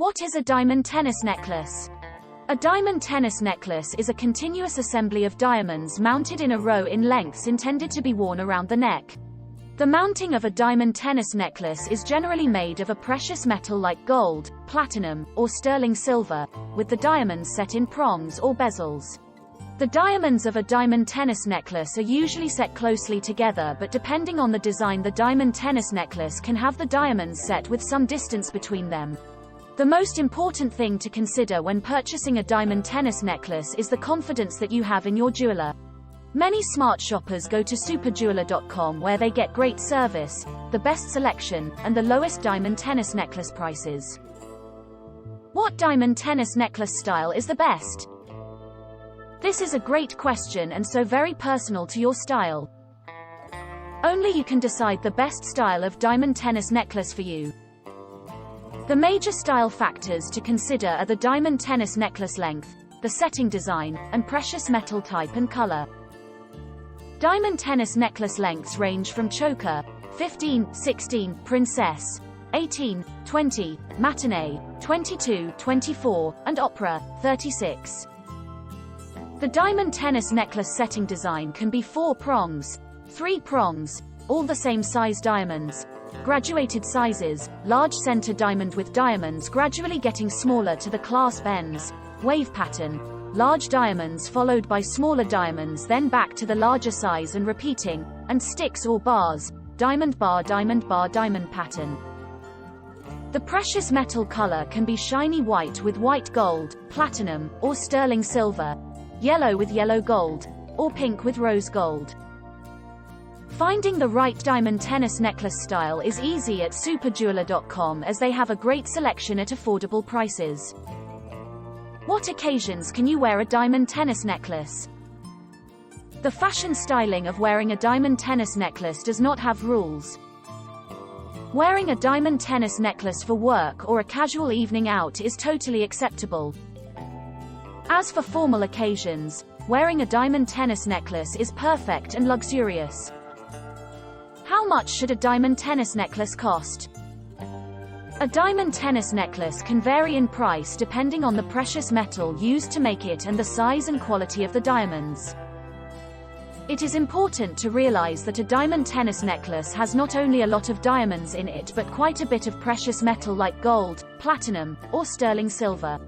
What is a diamond tennis necklace? A diamond tennis necklace is a continuous assembly of diamonds mounted in a row in lengths intended to be worn around the neck. The mounting of a diamond tennis necklace is generally made of a precious metal like gold, platinum, or sterling silver, with the diamonds set in prongs or bezels. The diamonds of a diamond tennis necklace are usually set closely together, but depending on the design, the diamond tennis necklace can have the diamonds set with some distance between them. The most important thing to consider when purchasing a diamond tennis necklace is the confidence that you have in your jeweler. Many smart shoppers go to SuperJeweler.com, where they get great service, the best selection, and the lowest diamond tennis necklace prices. What diamond tennis necklace style is the best? This is a great question and so very personal to your style. Only you can decide the best style of diamond tennis necklace for you. The major style factors to consider are the diamond tennis necklace length, the setting design, and precious metal type and color. Diamond tennis necklace lengths range from choker, 15, 16, princess, 18, 20, matinee, 22, 24, and opera, 36. The diamond tennis necklace setting design can be 4 prongs, 3 prongs, all the same size diamonds, graduated sizes, large center diamond with diamonds gradually getting smaller to the clasp ends, wave pattern, large diamonds followed by smaller diamonds, then back to the larger size and repeating, and sticks or bars, diamond bar, diamond pattern. The precious metal color can be shiny white with white gold, platinum, or sterling silver, yellow with yellow gold, or pink with rose gold. Finding the right diamond tennis necklace style is easy at SuperJeweler.com, as they have a great selection at affordable prices. What occasions can you wear a diamond tennis necklace? The fashion styling of wearing a diamond tennis necklace does not have rules. Wearing a diamond tennis necklace for work or a casual evening out is totally acceptable. As for formal occasions, wearing a diamond tennis necklace is perfect and luxurious. How much should a diamond tennis necklace cost? A diamond tennis necklace can vary in price depending on the precious metal used to make it and the size and quality of the diamonds. It is important to realize that a diamond tennis necklace has not only a lot of diamonds in it but quite a bit of precious metal like gold, platinum, or sterling silver.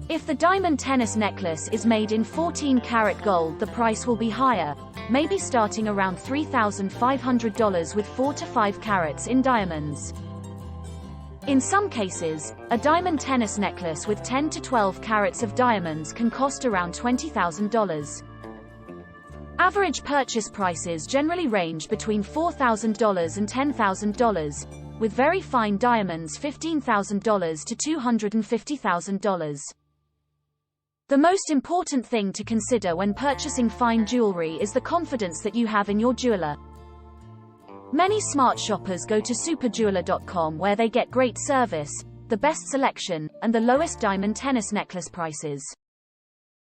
If the diamond tennis necklace is made in 14-karat gold, the price will be higher, maybe starting around $3,500 with 4 to 5 carats in diamonds. In some cases, a diamond tennis necklace with 10 to 12 carats of diamonds can cost around $20,000. Average purchase prices generally range between $4,000 and $10,000, with very fine diamonds $15,000 to $250,000. The most important thing to consider when purchasing fine jewelry is the confidence that you have in your jeweler. Many smart shoppers go to SuperJeweler.com, where they get great service, the best selection, and the lowest diamond tennis necklace prices.